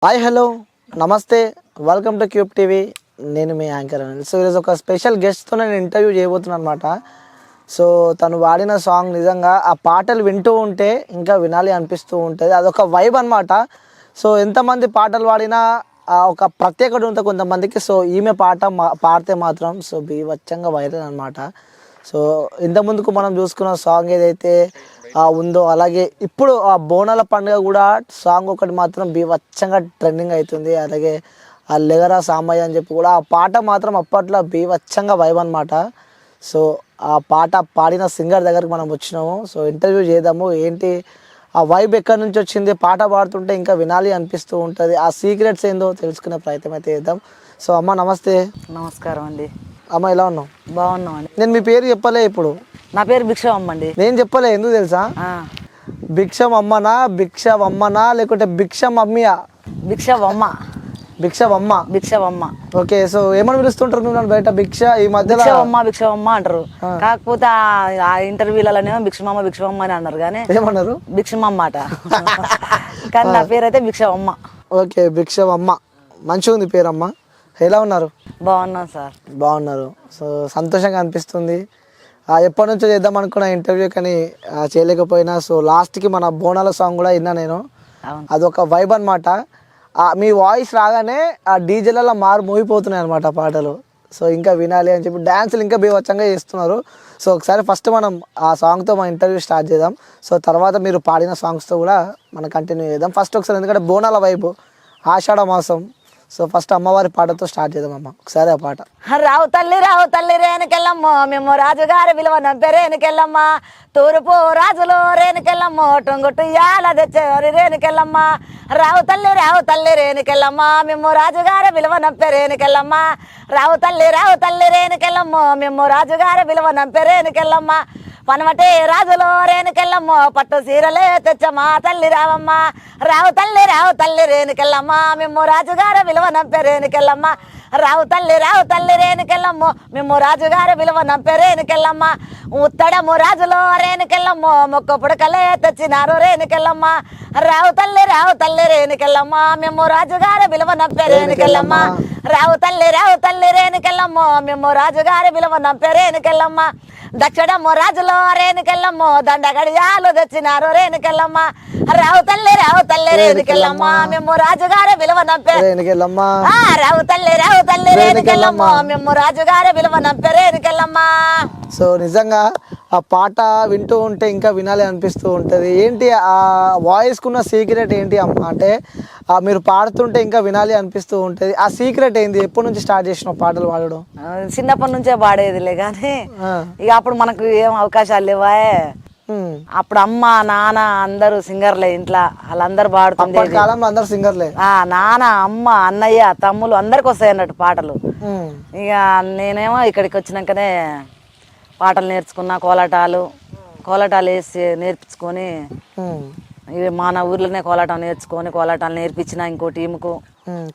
Hi hello నమస్తే welcome to cube TV. నేను మీ anchor Anil. So ఈరోజు ఒక స్పెషల్ గెస్ట్తో నేను ఇంటర్వ్యూ చేయబోతున్నాను అనమాట. సో తను వాడిన సాంగ్ నిజంగా ఆ పాటలు వింటూ ఉంటే ఇంకా వినాలి అనిపిస్తూ ఉంటుంది. అదొక వైబ్ అనమాట. సో ఎంతమంది పాటలు పాడినా ఒక ప్రత్యేకత ఉంటుంది కొంతమందికి. సో ఈమె పాడితే మాత్రం సో బీభత్సంగా వైరల్ అనమాట. సో ఇంతకుముందుకు మనం చూసుకున్న సాంగ్ ఏదైతే ఉందో అలాగే ఇప్పుడు ఆ బోనాల పండుగ కూడా సాంగ్ ఒకటి మాత్రం బీభత్సంగా ట్రెండింగ్ అవుతుంది. అలాగే ఆ లెగరా సామయ్య అని చెప్పి కూడా ఆ పాట మాత్రం అప్పట్లో బీభత్సంగా వైబ్ అనమాట. సో ఆ పాట పాడిన సింగర్ దగ్గరికి మనం వచ్చినాము. సో ఇంటర్వ్యూ చేద్దాము, ఏంటి ఆ వైబ్ ఎక్కడి నుంచి వచ్చింది, పాట పాడుతుంటే ఇంకా వినాలి అనిపిస్తూ ఉంటుంది, ఆ సీక్రెట్స్ ఏందో తెలుసుకునే ప్రయత్నం అయితే చేద్దాం. సో అమ్మ నమస్తే. నమస్కారం అండి. అమ్మ ఎలా ఉన్నావు? బాగున్నాం అండి. నేను మీ పేరు చెప్పలే ఇప్పుడు. నా పేరు భిక్షవమ్మ అండి. నేను చెప్పలే, ఎందుకు తెలుసా? భిక్షమమ్మనా భిక్షవమ్మనా లేకుంటే భిక్షమమ్మియా? భిక్షవమ్మ. భిక్షవమ్మ. భిక్షవమ్మ. ఓకే. సో ఏమని పిలుస్తుంటారు మిమ్మల్ని బయట? భిక్ష ఈ మధ్యలో భిక్షవమ్మ అంటారు. కాకపోతే ఆ ఇంటర్వ్యూలలోనేమో భిక్షమమ్మ భిక్షవమ్మ అని అన్నారు, కానీ ఏమన్నారు? భిక్షమమ్మ అట. కానీ నా పేరు అయితే భిక్షవమ్మ. ఓకే, భిక్షవమ్మ. మంచిగా ఉంది పేరమ్మ. ఎలా ఉన్నారు? బాగున్నాం సార్. బాగున్నారు. సో సంతోషంగా అనిపిస్తుంది. ఎప్పటి నుంచో చేద్దాం అనుకున్న ఇంటర్వ్యూ, కానీ చేయలేకపోయినా. సో లాస్ట్కి మన బోనాల సాంగ్ కూడా విన్నా నేను. అదొక వైబ్ అనమాట. మీ వాయిస్ రాగానే ఆ డీజేలలో మోగిపోతున్నాయి అనమాట పాటలు. సో ఇంకా వినాలి అని చెప్పి డ్యాన్సులు ఇంకా బీభత్సంగా చేస్తున్నారు. సో ఒకసారి ఫస్ట్ మనం ఆ సాంగ్తో మన ఇంటర్వ్యూ స్టార్ట్ చేద్దాం. సో తర్వాత మీరు పాడిన సాంగ్స్తో కూడా మనం కంటిన్యూ చేద్దాం. ఫస్ట్ ఒకసారి, ఎందుకంటే బోనాల వైబు, ఆషాఢ మాసం. సో ఫస్ట్ అమ్మవారి పాటతో స్టార్ట్ చేద్దాం అమ్మ. ఒకసారి ఆ పాట. రావు తల్లి రేణుకెళ్ళమ్మ, మేము రాజుగారి విలువ నంపే రేణుకెళ్ళమ్మ, తూర్పు రాజులు రేణుకెళ్ళమ్మ, టొంగుట్టు యాల తెచ్చేవారి రేణుకెళ్ళమ్మ. రావు తల్లి రేణుకెళ్ళమ్మ, మేము రాజుగారి విలువ నంపే రేణుకెళ్ళమ్మ. రావు తల్లి రేణుకెళ్ళమ్మ, మేము రాజుగారి విలువ నంపే రేణుకెళ్ళమ్మ. పనమటే రాజులో రేణుకెళ్ళమ్మ, పట్టు సీరలే తెచ్చమ్మా తల్లి రావమ్మ. రావు తల్లి రేణుకెళ్ళమ్మ, మేము రాజుగారి విలువ నంపే రేణుకెళ్ళమ్మ. రావు తల్లి రేణుకెళ్ళమ్మ, మేము రాజుగారి విలువ నంపే రేణుకెళ్ళమ్మ. ఉత్తడము రాజులో రేణుకెళ్ళమ్మ, మొక్క పుడకలే తెచ్చినారు రేణుకెళ్ళమ్మ. రావు తల్లి రేణుకెళ్ళమ్మ, మేము రాజుగారి విలువ నంపే రేణుకెళ్ళమ్మ. రావు తల్లి రేణుకెళ్ళమ్మ, మేము రాజుగారి విలువ నంపే రేణుకెళ్ళమ్మ. దక్షిణము రాజులో రేణుకెళ్ళమ్మ, దండగడియాలు తెచ్చినారు రేణుకెళ్ళమ్మ. రావు తల్లి రేణుకెళ్ళమ్మ, మేము రాజుగారి విలువ నంపే రేణుకెళ్ళమ్మ. రావు తల్లి రేణుకెళ్ళమ్మ, మేము రాజుగారి విలువ నంపే రేణుకెళ్ళమ్మ. సో నిజంగా ఆ పాట వింటూ ఉంటే ఇంకా వినాలి అనిపిస్తూ ఉంటుంది. ఏంటి ఆ వాయిస్కున్న సీక్రెట్ ఏంటి అమ్మ అంటే, మీరు పాడుతుంటే ఇంకా వినాలి అనిపిస్తూ ఉంటుంది. ఆ సీక్రెట్ ఏంది? ఎప్పటి నుంచి స్టార్ట్ చేసిన పాటలు పాడడం? చిన్నప్పటి నుంచే పాడేదిలే, కానీ ఇక అప్పుడు మనకు ఏం అవకాశాలు లేవా. అప్పుడు అమ్మ నాన్న అందరూ సింగర్లే, ఇంట్లో వాళ్ళందరూ పాడుతుండే కాలంలో అందరు సింగర్లే. నాన్న అమ్మ అన్నయ్య తమ్ముళ్ళు అందరికి వస్తాయి అన్నట్టు పాటలు. ఇక నేనేమో ఇక్కడికి వచ్చినాకనే పాటలు నేర్చుకున్నా. కోలాటాలు వేసి నేర్పించుకొని, ఇవి మన ఊర్లోనే కోలాటం నేర్చుకొని కోలాటాలు నేర్పించిన ఇంకో టీముకు.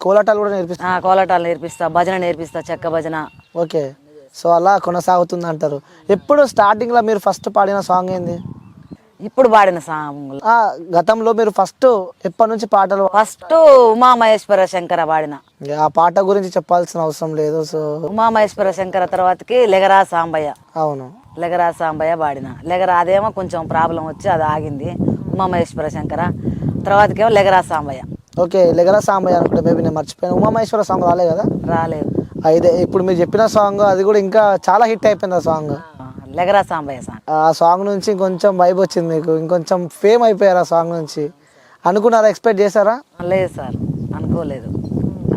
కోలాటాలు కూడా నేర్పిస్తా? కోలాటాలు నేర్పిస్తా, భజన నేర్పిస్తా, చెక్క భజన. ఓకే. సో అలా కొనసాగుతుంది అంటారు. ఎప్పుడు స్టార్టింగ్లో మీరు ఫస్ట్ పాడిన సాంగ్ ఏంది? ఇప్పుడు పాడిన సాంగ్ గతంలో మీరు ఫస్ట్ ఎప్పటి నుంచి పాటలు? ఫస్ట్ ఉమామహేశ్వర శంకర పాడిన. ఆ పాట గురించి చెప్పాల్సిన అవసరం లేదు. సో ఉమామహేశ్వర శంకర తర్వాతకి లెగరా సాంబయ్య. అవును, లెగరా సాంబయ్య పాడిన. లెగరా అదేమో కొంచెం ప్రాబ్లం వచ్చి అది ఆగింది. ఉమామహేశ్వర శంకర తర్వాతకేమో లెగరా సాంబయ్య. ఓకే, లెగరా సాంబయ్య అనుకుంటే మేబీ నేను మర్చిపోయాను. ఉమామహేశ్వర సాంగ్ రాలే కదా? రాలేదు. అయితే ఇప్పుడు మీరు చెప్పిన సాంగ్ అది కూడా ఇంకా చాలా హిట్ అయిపోయింది. ఆ సాంగ్ లెగరా సాంబయ్య సాంగ్. ఆ సాంగ్ నుంచి ఇంకొంచెం వైబ్ వచ్చింది మీకు, ఇంకొంచెం ఫేమ్ అయిపోయారు ఆ సాంగ్ నుంచి. అనుకున్నారా? ఎక్స్పెక్ట్ చేశారా? లేదు సార్, అనుకోలేదు.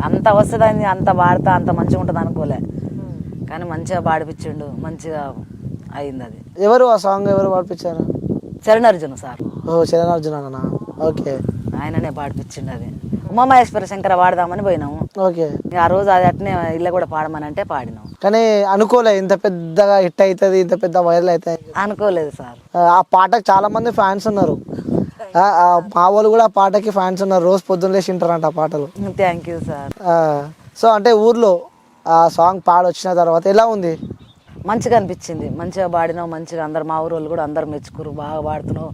అంత వస్తుందని, అంత పాడతా అంత మంచిగా ఉంటుంది అనుకోలే, కానీ మంచిగా పాడిపించిండు, మంచిగా అయింది అది. ఎవరు ఆ సాంగ్ ఎవరు పాడిపించారు? చరణార్జున సార్. ఓ చరణార్జున అన్న. ఓకే, ఆయననే పాడిపించిండు అది. ఉమామహేశ్వర శంకర పాడదామని పోయినాము. ఓకే. ఆ రోజు అది అట్నే ఇల్లు కూడా పాడమని అంటే పాడినాం. కానీ అనుకోలే ఇంత పెద్దగా హిట్ అవుతుంది, ఇంత పెద్ద వైరల్ అవుతుంది అనుకోలేదు సార్. ఆ పాటకు చాలా మంది ఫ్యాన్స్ ఉన్నారు. మా వాళ్ళు కూడా ఆ పాటకి ఫ్యాన్స్ ఉన్నారు. రోజు పొద్దున్న లేచి వింటారంట ఆ పాటలు. Thank you sir. సో అంటే ఊర్లో ఆ సాంగ్ పాడొచ్చిన తర్వాత ఎలా ఉంది? మంచిగా అనిపించింది, మంచిగా పాడినావు, మంచిగా అందరు మా ఊరోళ్ళు కూడా అందరు మెచ్చుకురు, బాగా పాడుతున్నావు,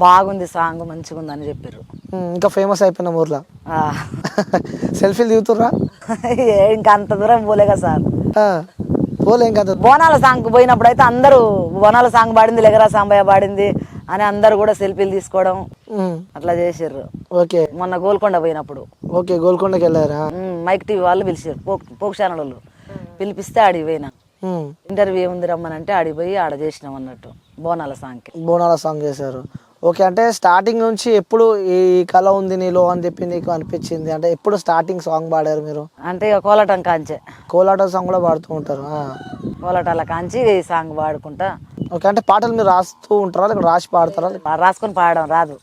బాగుంది సాంగ్, మంచిగా ఉంది అని చెప్పారు. ఇంకా ఫేమస్ అయిపోయిన ఊర్లో ఆ. సెల్ఫీలు దిగుతుర్రా? ఇంకా అంత దూరం పోలేగా సార్. పోలే ఇంకా బోనాల సాంగ్ పోయినప్పుడు అయితే అందరూ బోనాల సాంగ్ పాడింది, లెగరా సాంబయ్య పాడింది అని అందరు కూడా సెల్ఫీలు తీసుకోవడం అట్లా చేసారు. ఓకే, మొన్న గోల్కొండ పోయినప్పుడు ఓకే, గోల్కొండకి వెళ్ళారా? మైక్ టీవీ వాళ్ళు పిలిచారు, పోక్ ఛానల్ వాళ్ళు పిలిపిస్తే ఆడికి పోయినా. ఇంటర్వ్యూ ఏముంది రమ్మనంటే ఆడికి పోయి ఆడ చేసినాం అన్నట్టు బోనాల సాంగ్కి. బోనాల సాంగ్ చేశారు. ఓకే, అంటే స్టార్టింగ్ నుంచి ఎప్పుడు ఈ కళ ఉంది నీలో అని చెప్పి నీకు అనిపించింది? అంటే ఎప్పుడు స్టార్టింగ్ సాంగ్ పాడారు మీరు? అంటే ఇక కోలాటం కాంచే, కోలాట సాంగ్ కూడా పాడుతూ ఉంటారు? కోలాటాల కాంచి ఈ సాంగ్ పాడుకుంటా. ఓకే, అంటే పాటలు మీరు రాస్తూ ఉంటారా లేకపోతే రాసి పాడతారా? రాసుకొని పాడడం రాదు,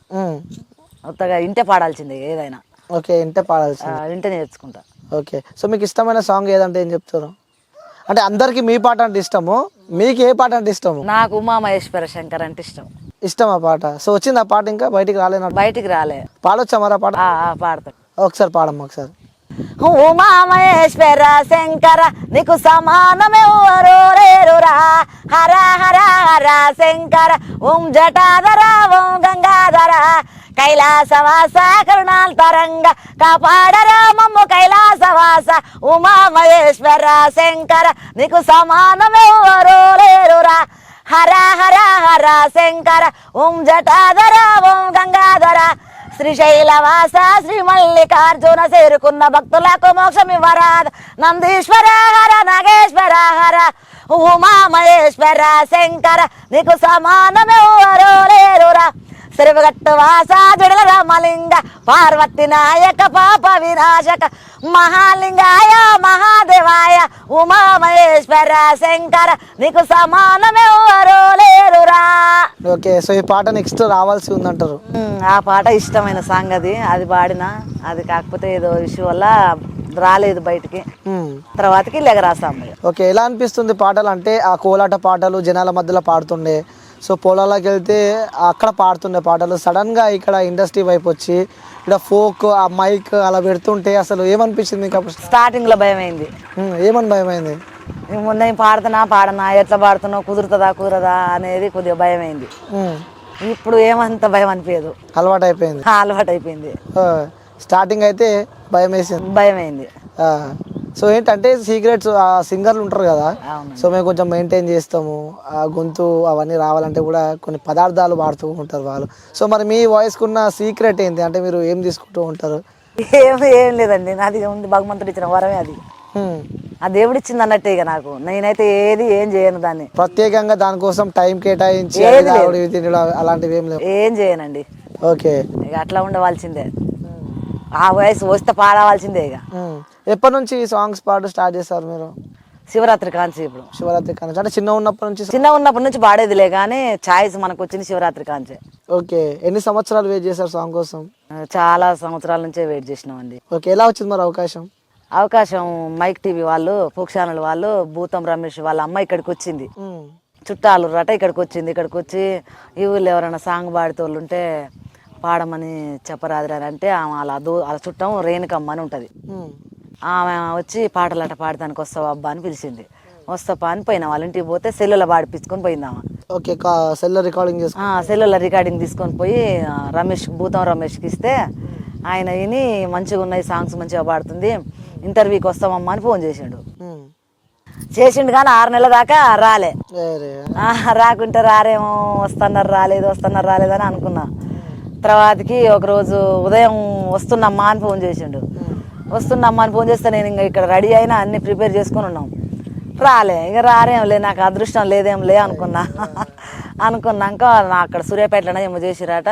కొత్తగా ఇంటే పాడాల్సిందే ఏదైనా. ఓకే, ఇంటే పాడాల్సింది, ఇంటే నేర్చుకుంటా. ఓకే, సో మీకు ఇష్టమైన సాంగ్ ఏదంటే ఏం చెప్తారు? అంటే అందరికి మీ పాట అంటే ఇష్టము, మీకు ఏ పాట అంటే ఇష్టము? నాకు ఉమామహేశ్వర శంకర్ అంటే ఇష్టం. ఇష్టం ఆ పాట. సో వచ్చింది ఆ పాట, ఇంకా బయటికి రాలేనట్టు? బయటికి రాలే. పాడొచ్చా మరి ఆ పాట? పాడతా. ఒకసారి పాడమ్మా ఒకసారి. ఉమామహేశ్వర శంకర నీకు సమానమెవరు లేరురా, హర హర హర శంకర ఓం జటాధర ఓం గంగాధర కైలాసవాస కరుణాంతరంగ కాపాడరా మమ్ము కైలాసవాస ఉమామహేశ్వర శంకర నీకు సమానమెవరు లేరురా, హర హర హర శంకర ఓం జటాధర ఓం గంగాధర శ్రీశైలవాస శ్రీ మల్లికార్జున చేరుకున్న భక్తులకు మోక్షం ఇవ్వరాద నందీశ్వర హర నాగేశ్వర హర ఉమామహేశ్వర శంకర నీకు సమానమెవరు లేరురా, శ్రీవగట్టు వాస జడల రామలింగ పార్వతి నాయక పాప వినాశక మహాలింగాయ మహాదేవాయ ఉమామహేశ్వర శంకర నీకు సమానమెవరు లేరురా. ఓకే, సో ఈ పాట నెక్స్ట్ రావాల్సి ఉందంటారు? ఆ పాట ఇష్టమైన సాంగ్ అది, అది పాడిన, అది కాకపోతే ఏదో ఇష్యూ వల్ల రాలేదు బయటికి, తర్వాతకి లెగరా సాంబయ్య. ఓకే, ఎలా అనిపిస్తుంది పాటలు? అంటే ఆ కోలాట పాటలు జనాల మధ్యలో పాడుతుండే, సో పొలాలకు వెళ్తే అక్కడ పాడుతుండే పాటలు, సడన్గా ఇక్కడ ఇండస్ట్రీ వైపు వచ్చి ఇక్కడ ఫోక్ ఆ మైక్ అలా పెడుతుంటే అసలు ఏమనిపించింది మీకు? స్టార్టింగ్లో భయం అయింది. ఏమని భయం అయింది? ముందు నేను పాడనా ఎట్లా పాడుతున్నావు, కుదరదా అనేది కొద్దిగా భయం అయింది. ఇప్పుడు ఏమంత భయం అనిపించదు, అలవాటు అయిపోయింది. అలవాటు అయిపోయింది. స్టార్టింగ్ అయితే భయం వేసింది, భయం అయింది. సో ఏంటంటే సీక్రెట్స్ ఆ సింగర్లు ఉంటారు కదా, సో మేము కొంచెం మెయింటైన్ చేస్తాము, ఆ గొంతు అవన్నీ రావాలంటే కూడా కొన్ని పదార్థాలు వాడుతూ ఉంటారు వాళ్ళు. సో మరి మీ వాయిస్కి ఉన్న సీక్రెట్ ఏంటి? అంటే మీరు ఏం తీసుకుంటూ ఉంటారు? ఏం లేదండి, నాది ఉంది భగవంతుడు ఇచ్చిన వరమే అది, ఆ దేవుడు ఇచ్చింది అన్నట్టే. ఇక నాకు నేనైతే ఏం చేయను, దాన్ని ప్రత్యేకంగా దానికోసం టైం కేటాయించి అలాంటివి ఏం చేయనండి. ఓకే, ఇక అట్లా ఉండవలసిందే, ఆ వయసు వస్తే పాడవలసిందే. ఇక ఎప్పటి నుంచి సాంగ్స్ పాడు స్టార్ట్ చేస్తారు మీరు? శివరాత్రి కాంచి. ఇప్పుడు శివరాత్రి కాంచి అంటే చిన్న ఉన్నప్పటి నుంచి పాడేదిలే, కానీ ఛాయిస్ మనకు వచ్చింది శివరాత్రి కాంచే. ఓకే, ఎన్ని సంవత్సరాలు వెయిట్ చేశారు సాంగ్ కోసం? చాలా సంవత్సరాల నుంచే వెయిట్ చేసినామండి. ఓకే, ఎలా వచ్చింది మరి అవకాశం? మైక్ టీవీ వాళ్ళు, పోక్ ఛానల్ వాళ్ళు, భూతం రమేష్ వాళ్ళ అమ్మ ఇక్కడికి వచ్చింది, చుట్టాలు రట ఇక్కడికి వచ్చింది. ఇక్కడికి వచ్చి ఈ ఊళ్ళో ఎవరైనా సాంగ్ పాడితోళ్ళు ఉంటే పాడమని చెప్పరాదురా అంటే, వాళ్ళ చుట్టం రేణుకమ్మ అని ఉంటుంది, ఆమె వచ్చి పాటలాట పాడటానికి వస్తావా అబ్బా అని పిలిచింది. వస్తాపా అని పోయినా, వాళ్ళ ఇంటికి పోతే సెల్లులో పాడిపించుకొని పోయిందామా. ఓకే, సెల్లులో రికార్డింగ్ తీసుకొని పోయి భూతం రమేష్కి ఇస్తే ఆయన విని మంచిగా ఉన్నాయి సాంగ్స్, మంచిగా పాడుతుంది, ఇంటర్వ్యూకి వస్తామమ్మా అని ఫోన్ చేసిండు కానీ 6 నెలల దాకా రాలే. రాకుంటే రారేమో, వస్తున్నారు రాలేదు అని అనుకున్నా. తర్వాతకి ఒకరోజు ఉదయం వస్తున్నమ్మా అని ఫోన్ చేసిండు. వస్తున్నమ్మా అని ఫోన్ చేస్తే నేను ఇంకా ఇక్కడ రెడీ అయినా అన్ని ప్రిపేర్ చేసుకుని ఉన్నాం, రాలే. ఇక రారేంలే, నాకు అదృష్టం లేదేంలే అనుకున్నాక అక్కడ సూర్యాపేటలోనే ఏమో చేసిరాట.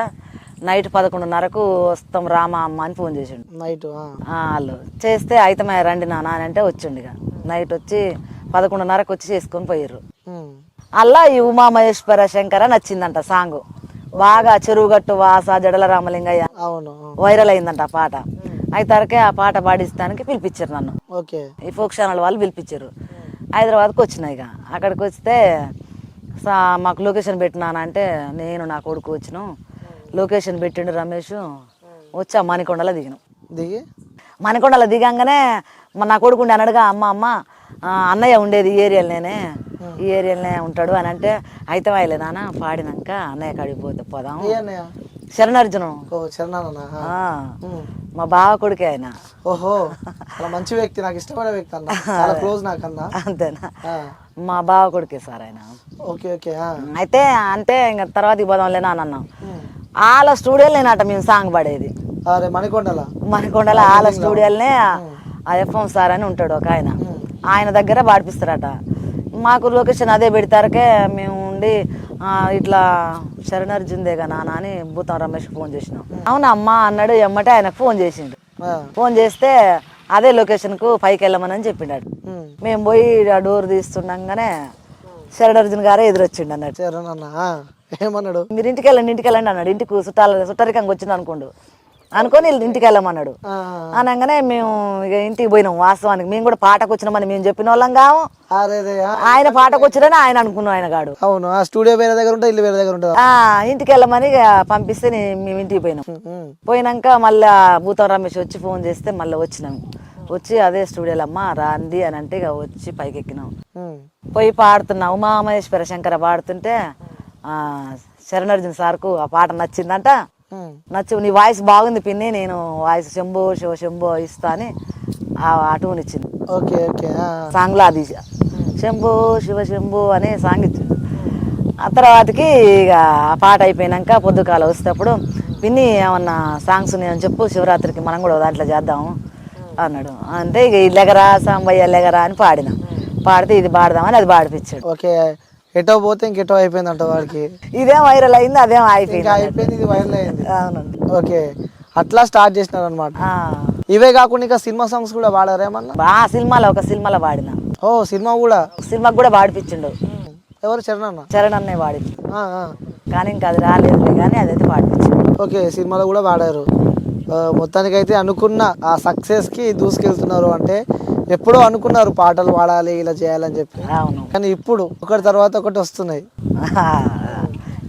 నైట్ 11:30కు వస్తాం రామా అమ్మ అని ఫోన్ చేసిండు నైట్. వాళ్ళు చేస్తే అయితే రండి నాన్న అని అంటే వచ్చిండు. ఇక నైట్ వచ్చి 11:30కు వచ్చి చేసుకొని పోయారు. అలా ఈ ఉమామహేశ్వర శంకర నచ్చిందంట సాంగ్ బాగా, చెరువుగట్టు వాస జడల రామలింగయ్య వైరల్ అయిందంట ఆ పాట. అయితే ఆ పాట పాడిస్తానికి పిలిపించారు నన్ను. ఈ ఫోక్ ఛానల్ వాళ్ళు పిలిపించారు. హైదరాబాద్కి వచ్చినాయి. ఇక అక్కడికి వస్తే మాకు లొకేషన్ పెట్టినానంటే నేను నా కొడుకు వచ్చినాం. లొకేషన్ పెట్టిండు రమేష్. వచ్చి మణికొండలో మణికొండలో దిగంగానే నా కొడుకు ఉండి అన్నాడుగా, అమ్మ అన్నయ్య ఉండేది ఈ ఏరియాలో నేనే ఈ ఏరియాలోనే ఉంటాడు అని అంటే అయితే వాయలే నాన్న పాడినాక అన్నయ్య కాడికి పోతే పోదాం. ఏ అన్నయ్య? శరణార్జునం. ఓ శరణాన్న. మా బావ కొడుకే ఆయన. ఓహో, చాలా మంచి వ్యక్తి, నాకు ఇష్టమైన వ్యక్తి అన్న, చాలా క్లోజ్ నాకన్నా. అంతేనా? మా బావ కొడుకే సార్ ఆయన. Okay okay. అయితే అంటే ఇంకా తర్వాత పోదాంలేనా అని అన్నాం. వాళ్ళ స్టూడియోలేనట మేము సాంగ్ పాడేది. అరే మణికొండల వాళ్ళ స్టూడియోలనే ఆ ఎఫ్ఎం సార్ అని ఉంటాడు ఒక ఆయన, ఆయన దగ్గర పాడిపిస్తారట. మాకు లొకేషన్ అదే పెడతారకే మేము ఉండి ఇట్లా శరణార్జున్దేగా నాన్న అని భూతం రమేష్కి ఫోన్ చేసినాం. అవునా అమ్మ అన్నాడు. ఎమ్మటే ఆయనకు ఫోన్ చేసిండు. ఫోన్ చేస్తే అదే లొకేషన్కు పైకి వెళ్ళమని చెప్పిండాడు. మేము పోయి ఆ డోర్ తీస్తుండగానే శరణార్జున్ గారే ఎదురొచ్చిండు అన్నాడు. ఏమన్నాడు? మీరు ఇంటికి వెళ్ళండి అన్నాడు. ఇంటికి చుట్టారికంగా వచ్చింది అనుకొని ఇంటికి వెళ్ళమన్నాడు. అనగానే మేము ఇక ఇంటికి పోయినాం. వాస్తవానికి మేము కూడా పాటకు వచ్చినామని మేము చెప్పిన వాళ్ళం కాము. ఆయన పాటకు వచ్చిరని ఆయన అనుకున్నాం. ఆయన గాడు అవును, ఆ స్టూడియో వేరే దగ్గర ఉంటుంది, ఇల్లు వేరే దగ్గర ఉంటుంది. ఇంటికి వెళ్ళమని పంపిస్తే మేము ఇంటికి పోయినాం. పోయినాక మళ్ళీ భూతం రమేష్ వచ్చి ఫోన్ చేస్తే మళ్ళీ వచ్చినాము. వచ్చి అదే స్టూడియోలో అమ్మ రాంది అని అంటే ఇక వచ్చి పైకి ఎక్కినాం. పోయి పాడుతున్నాం. ఉమామహేశ్వర శంకర పాడుతుంటే శరణార్జున్ సార్కు ఆ పాట నచ్చిందంట. నచ్చి నీ వాయిస్ బాగుంది పిన్ని, నేను వాయిస్ శంభో శివ శంభో ఇస్తా అని ఆ ట్యూన్ ఇచ్చింది. Okay okay. సాంగ్లో అది శంభో శివ శంభో అనే సాంగ్ ఇచ్చింది. ఆ తర్వాతకి ఇక ఆ పాట అయిపోయినాక పొద్దుకాల వచ్చేటప్పుడు పిన్ని ఏమన్నా సాంగ్స్ ఉన్నాయని చెప్పు, శివరాత్రికి మనం కూడా దాంట్లో చేద్దాము అన్నాడు. అంటే ఇక లెగరా సాంబయ్య లెగరా అని పాడినా. పాడితే ఇది పాడదామని అది పాడిపించాడు. ఓకే, ఎటో పోతే ఇంకెటో అయిపోయింది అంట వాడికి. ఇదేం వైరల్ అయింది, అదేం అయిపోయింది, ఇది వైరల్ అయింది. అవునండి. ఓకే, అట్లా స్టార్ట్ చేసినారు అనమాట. ఇవే కాకుండా ఇంకా సినిమా సాంగ్స్ కూడా వాడారేమన్నా? ఒక సినిమాలో వాడిన. ఓ సినిమా కూడా? సినిమాకి కూడా పాడిపించిండు. ఎవరు? చరణ్ అన్నే వాడింది. కానీ ఇంకా అది రాలేదు కానీ అదైతే పాడిపించిండు. ఓకే, సినిమాలో కూడా వాడారు. మొత్తానికైతే అనుకున్న ఆ సక్సెస్కి దూసుకెళ్తున్నారు. అంటే ఎప్పుడో అనుకున్నారు పాటలు పాడాలి ఇలా చేయాలని చెప్పి. అవును. కానీ ఇప్పుడు ఒకటి తర్వాత ఒకటి వస్తున్నాయి.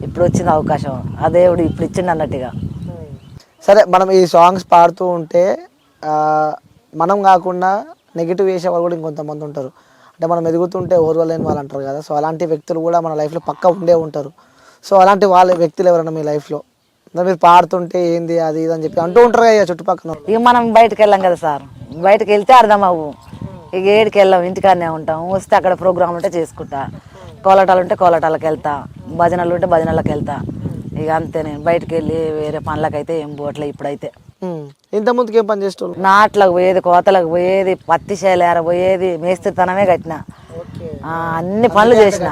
ఇప్పుడు వచ్చింది అవకాశం, ఆ దేవుడు ఇప్పుడు ఇచ్చిండు అన్నట్టుగా. సరే, మనం ఈ సాంగ్స్ పాడుతూ ఉంటే మనం కాకుండా నెగిటివ్ వేసే వాళ్ళు కూడా ఇంకొంతమంది ఉంటారు. అంటే మనం ఎదుగుతుంటే ఓర్వలేని వాళ్ళు అంటారు కదా. సో అలాంటి వ్యక్తులు కూడా మన లైఫ్లో పక్కా ఉండే ఉంటారు. సో అలాంటి వాళ్ళ వ్యక్తులు ఎవరైనా మీ లైఫ్లో మీరు పాడుతుంటే ఏంది అది ఇది అని చెప్పి అంటూ ఉంటారు కదా చుట్టుపక్కల? ఇక మనం బయటకు వెళ్ళాం కదా సార్, బయటకు వెళ్తే అర్థం అవ్వు. ఇక ఏడికి వెళ్ళాం, ఇంటికాడనే ఉంటాం. వస్తే అక్కడ ప్రోగ్రాంలు ఉంటే చేసుకుంటా, కోలాటాలు ఉంటే కోలాటాలకు వెళ్తా, భజనలు ఉంటే భజనలకు వెళ్తా. ఇక అంతే, నేను బయటకు వెళ్ళి వేరే పనులకైతే ఏం పోవట్లే ఇప్పుడైతే. ఇంత ముందుకు ఏం పని చేస్తాం? నాట్లకు పోయేది, కోతలకు పోయేది, పత్తి చేలేర పోయేది, మేస్త్రితనమే కట్టిన. అన్ని పనులు చేసిన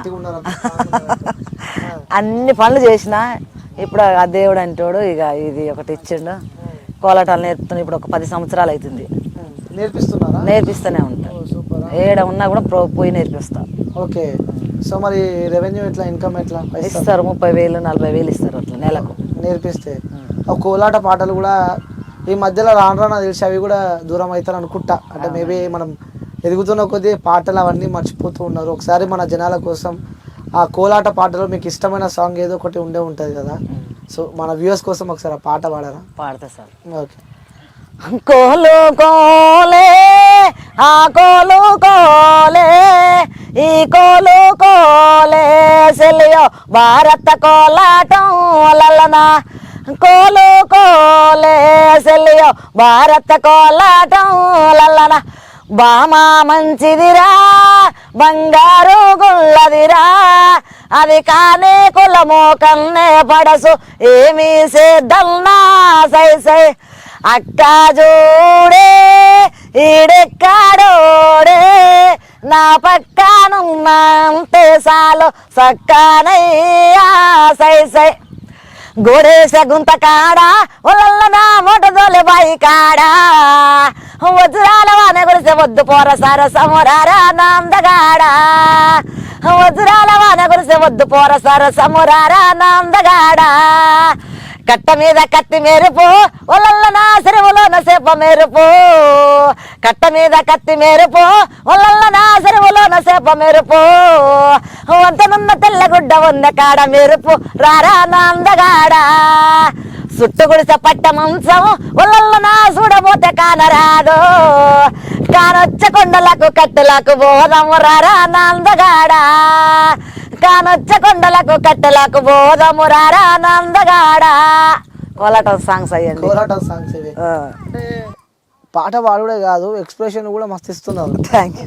అన్ని పనులు చేసిన. ఇప్పుడు ఆ దేవుడు అంటాడు ఇక ఇది ఒకటి ఇచ్చిండు. కోలాటాలు నేర్పుతున్నా ఇప్పుడు ఒక 10 సంవత్సరాలు అవుతుంది. నేర్పిస్తూనే ఉంటా. ఏడ ఉన్నా కూడా పోయి నేర్పిస్తా. ఓకే. సో మరి రెవెన్యూ ఎట్లా, ఇన్కమ్ ఎట్లా ఇస్తారు? 30,000 40,000 ఇస్తారు అట్లా నెలకు నేర్పిస్తే. కోలాట పాటలు కూడా ఈ మధ్యలో రాను తెలిసి అవి కూడా దూరం అవుతారు అనుకుంటా. అంటే మేబీ మనం ఎదుగుతున్న కొద్దీ పాటలు అవన్నీ మర్చిపోతూ ఉన్నారు. ఒకసారి మన జనాల కోసం ఆ కోలాట పాటలో మీకు ఇష్టమైన సాంగ్ ఏదో ఒకటి ఉండే ఉంటుంది కదా. సో మన వ్యూవర్స్ కోసం ఒకసారి ఆ పాట పాడారా? పాడతా సార్. ఓకే. కోలు కోలే ఆ కోలు కోలే ఈ కోలు కోలే సెలియో భారత కోలాటం లలనా కోలు కోలే సెలియో భారత కోలాటం లలనా బామా మంచిదిరా బంగారు గుల్లదిరా అది కానే కులమో కన్నే పడసు ఏమీ సేద్దల్నా సై సై అక్క జోడే ఈడెక్కాడోడే నా పక్కనున్నంతే సాలు సక్కనయ్యా సై సై గోడేస గుంత కాడా ఒళ్ళ నా మొటదోలే బాయి కాడా వజ్రాల వాన గురిసే వద్దు పోర సర సమురారా నందగాడా వజ్రాల వాన గురిసే వద్దు పోర సర సమురారా నందగాడా కట్ట మీద కత్తి మెరుపు ఒళ్ళ నా చెరువులోన సేప మెరుపు కట్ట మీద కత్తి మెరుపు ఒళ్ళ నా చెరువులోన సేప మెరుపు వంతనున్న తెల్లగుడ్డ ఉన్న కాడ మెరుపు రారా నందగాడా సుట్టు గుడిసె పట్ట మంచం ఒళ్ళ నా చూడబోతే కానరాదు కానొచ్చ కొండలకు కట్టెలకు బోధము రారా నందగాడా కానొచ్చ కొండలకు కట్టెలకు బోధము రారా నందగాడా కోలాటం సాంగ్స్ అయ్యండి కోలాటం సాంగ్స్ ఇవి అంటే పాట పాడుడే కాదు ఎక్స్ప్రెషన్ కూడా మస్తు ఇస్తున్నారు. Thank you.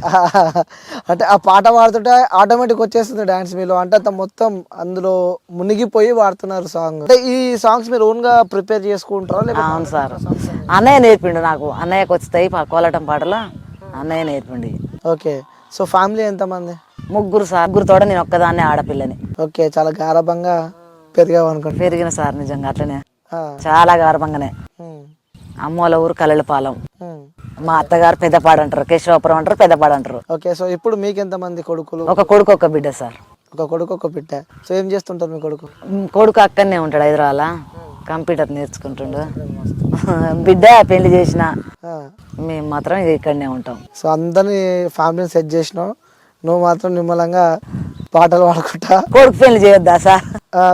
అంటే ఆ పాట పాడుతుంటే ఆటోమేటిక్ వచ్చేస్తుంది డాన్స్ మీలో, అంటే అంత మొత్తం అందులో మునిగిపోయి వాడుతున్నారు సాంగ్. అంటే ఈ సాంగ్స్ మీరు ఓన్ గా ప్రిపేర్ చేసుకుంటారా? అవును సార్, అన్నయ్య నేర్పిండు నాకు. అన్నయ్యకి వస్తాయి కోలాటం పాటలు, అన్నయ్య నేర్పిండి. ఓకే. సో ఫ్యామిలీ ఎంతమంది? ముగ్గురు సార్. ముగ్గురుతోడ నేను ఒక్కదాన్నే ఆడపిల్లని. ఓకే. చాలా గారభంగా పెరిగావు అనుకుంటా. పెరిగిన సార్ నిజంగా అట్లనే చాలా గారభంగానే. అమ్మోల ఊరు కల్లెలపాలెం, మా అత్తగారు పెద్దపాడు అంటారు, కేశవాపురం అంటారు, పెద్దపాడు అంటారు. ఓకే. సో ఇప్పుడు మీకు ఎంతమంది కొడుకులు? ఒక కొడుకు ఒక బిడ్డ సార్. ఒక కొడుకు ఒక బిడ్డ. సో ఏం చేస్తుంటారు మీ కొడుకు? కొడుకు అక్కడనే ఉంటాడు హైదరాబాద్, కంప్యూటర్ నేర్చుకుంటుండు. బిడ్డ పెళ్లి చేసిన, మేము మాత్రం ఇక్కడనే ఉంటాం. సో అందరినీ ఫ్యామిలీని సెట్ చేసినావు, నువ్వు మాత్రం నిమ్మలంగా పాటలు పాడుకుంటా. కొడుకు పెళ్లి చేయొద్దా సార్?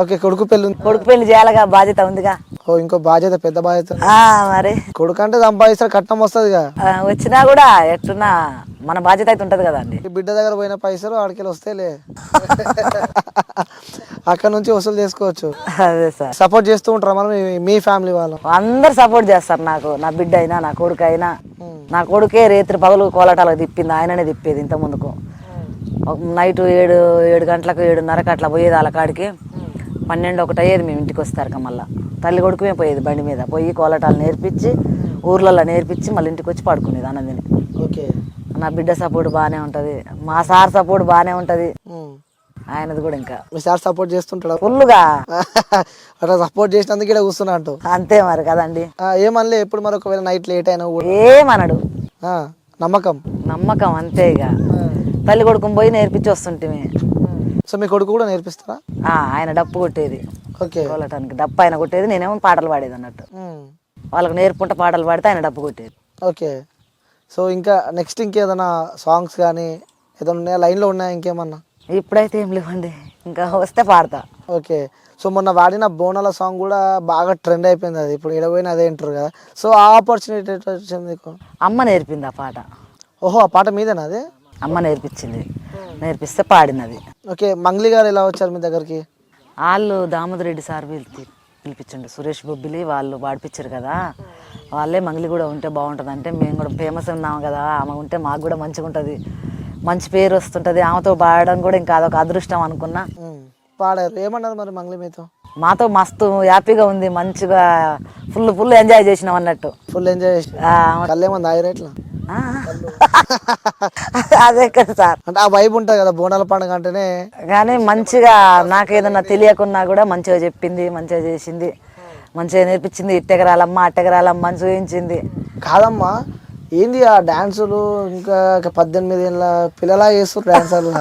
ఓకే. కొడుకు పెళ్ళి ఉంది. కొడుకు పెళ్లి చేయాలిగా, బాధ్యత ఉందిగా. ఓ ఇంకో బాధ్యత, పెద్ద బాధ్యత. మరి కొడుకు అంటే సంపాదిస్తాడు, కట్నం వస్తుందిగా. వచ్చినా కూడా ఎట్టున్నా మన బాధ్యత అయితే ఉంటది కదండి. బిడ్డ దగ్గర పోయిన పైసలు ఆడికెళ్ళి వస్తేలే, అక్కడ నుంచి వసూలు చేసుకోవచ్చు. అదే సార్. సపోర్ట్ చేస్తూ ఉంటారా మనం మీ ఫ్యామిలీ వాళ్ళు? అందరు సపోర్ట్ చేస్తారు నాకు. నా బిడ్డ అయినా నా కొడుకు అయినా. నా కొడుకే రేత్రి పగలు కోలాటాలకు తిప్పింది, ఆయననే తిప్పేది. ఇంత ముందుకు నైట్ 7 గంటలకు 7:30కి అట్లా పోయేది వాళ్ళ కాడికి. 12, 1 అయ్యేది మేము ఇంటికి వస్తారు. మళ్ళీ తల్లి కొడుకుమే పోయేది బండి మీద పోయి కోలాటాలు నేర్పించి, ఊర్లలో నేర్పించి మళ్ళీ ఇంటికి వచ్చి పడుకునేది అన్నదిని. ఓకే. నా బిడ్డ సపోర్ట్ బాగానే ఉంటుంది, మా సార్ సపోర్ట్ బాగానే ఉంటుంది, ఆయనది కూడా. ఇంకా మీ సార్ సపోర్ట్ చేస్తుంటాడు ఫుల్గా. అట్లా సపోర్ట్ చేసినందుకు ఇక్కడ కూర్చున్నా అంటూ. అంతే మరి కదండి. ఏమనలే ఎప్పుడు మరి ఒకవేళ నైట్ లేట్ అయినా కూడా? ఏమనడు. నమ్మకం నమ్మకం అంతే. ఇక తల్లి కొడుకుని పోయి నేర్పించి వస్తుంటే. సో మీ కొడుకు కూడా నేర్పిస్తారా? ఆయన డప్పు కొట్టేది. ఓకే. కోలాటానికి డప్పు ఆయన కొట్టేది, నేనేమో పాటలు పాడేది అన్నట్టు. వాళ్ళకి నేర్పుకుంటే పాటలు పాడితే ఆయన డప్పు కొట్టేది. ఓకే. సో ఇంకా నెక్స్ట్ ఇంకేదైనా సాంగ్స్ కానీ ఏదైనా ఉన్నాయా, లైన్లో ఉన్నాయా ఇంకేమన్నా? ఇప్పుడైతే ఏం లేవండి, ఇంకా వస్తే పాడతా. ఓకే. సో మొన్న వాడిన బోనాల సాంగ్ కూడా బాగా ట్రెండ్ అయిపోయింది, అది ఇప్పుడు ఎడపోయినా అదే అంటారు కదా. సో ఆ ఆపర్చునిటీ వచ్చింది నీకు? అమ్మ నేర్పింది ఆ పాట. ఓహో, ఆ పాట మీదేనా అది? అమ్మ నేర్పించింది, నేర్పిస్తే పాడినది. ఓకే. మంగ్లీ గారు ఎలా వచ్చారు మీ దగ్గరికి? వాళ్ళు దామోదర్ రెడ్డి సార్ పిలిపించండు, సురేష్ బొబ్బిలి వాళ్ళు పాడిపించారు కదా. వాళ్ళే మంగ్లీ కూడా ఉంటే బాగుంటుంది అంటే, మేము కూడా ఫేమస్ ఉన్నాము కదా, ఆమె ఉంటే మాకు కూడా మంచిగా ఉంటుంది, మంచి పేరు వస్తుంటుంది, ఆమెతో పాడడం కూడా ఇంకా అదొక అదృష్టం అనుకున్నా. పాడారు. ఏమన్నారు మరి మంగ్లీ మీతో? మాతో మస్తు హ్యాపీగా ఉంది, మంచిగా ఫుల్ ఎంజాయ్ చేసినాం అన్నట్టు. ఫుల్ ఎంజాయ్ చేసి కళ్ళేమంది ఆయిరేట్లా? అదే కదా సార్. అంటే ఆ వైబ్ ఉంటుంది కదా బోనాల పండుగ అంటేనే. కానీ మంచిగా నాకు ఏదన్నా తెలియకున్నా కూడా మంచిగా చెప్పింది, మంచిగా చేసింది, మంచిగా నేర్పించింది. ఇట్టెగరాలమ్మ అట్టెగరాలమ్మ అని చూపించింది. కాదమ్మా, ఏంది ఆ డాన్సులు? ఇంకా 18 ఏళ్ళ పిల్లలా చేస్తారు డాన్సర్లు.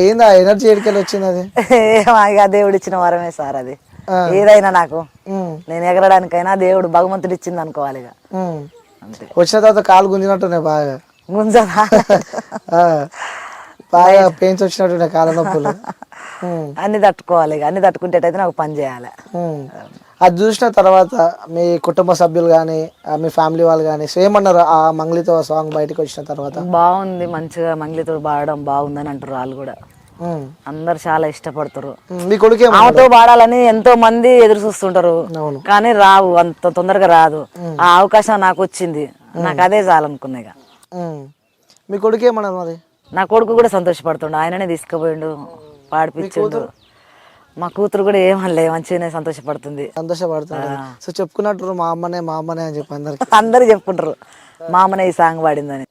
ఏంది ఆ ఎనర్జీ ఎడికెళ్ళి వచ్చింది అది? ఇక దేవుడు ఇచ్చిన వరమే సార్ అది. ఏదైనా నాకు, నేను ఎగరడానికైనా దేవుడు భగవంతుడు ఇచ్చింది అనుకోవాలి. ఇక అంతే. వచ్చిన తర్వాత కాలు గుంజినట్టున్నాయి బాగా. గుంజదా? బాగా పెయిన్స్ వచ్చినట్టున్నాయి, కాళ్ళ నొప్పులు. అన్ని తట్టుకోవాలి. ఇక అన్ని తట్టుకుంటేటైతే నాకు పని చేయాలి. అది చూసిన తర్వాత మీ కుటుంబ సభ్యులు కానీ మీ ఫ్యామిలీ వాళ్ళు కానీ ఏమన్నారు ఆ మంగ్లీతో సాంగ్ బయటకు వచ్చిన తర్వాత? బాగుంది, మంచిగా మంగ్లీతో పాడడం బాగుందని అంటారు వాళ్ళు కూడా. అందరు చాలా ఇష్టపడతారు. మీ కొడుకు ఆమెతో పాడాలని ఎంతో మంది ఎదురు చూస్తుంటారు, కానీ రావు, అంత తొందరగా రాదు. ఆ అవకాశం నాకు వచ్చింది, నాకు అదే చాలనుకున్నా. ఇక మీ కొడుకు ఏమన్నారు మరి? నా కొడుకు కూడా సంతోషపడుతుండు, ఆయననే తీసుకుపోయిండు, పాడిపించిండు. మా కూతురు కూడా ఏమనలే, మంచిగానే సంతోషపడుతుంది. సో చెప్పుకున్నట్టు మా అమ్మనే అని చెప్పి అందరు చెప్పుకుంటారు, మా అమ్మనే ఈ సాంగ్ పాడిందని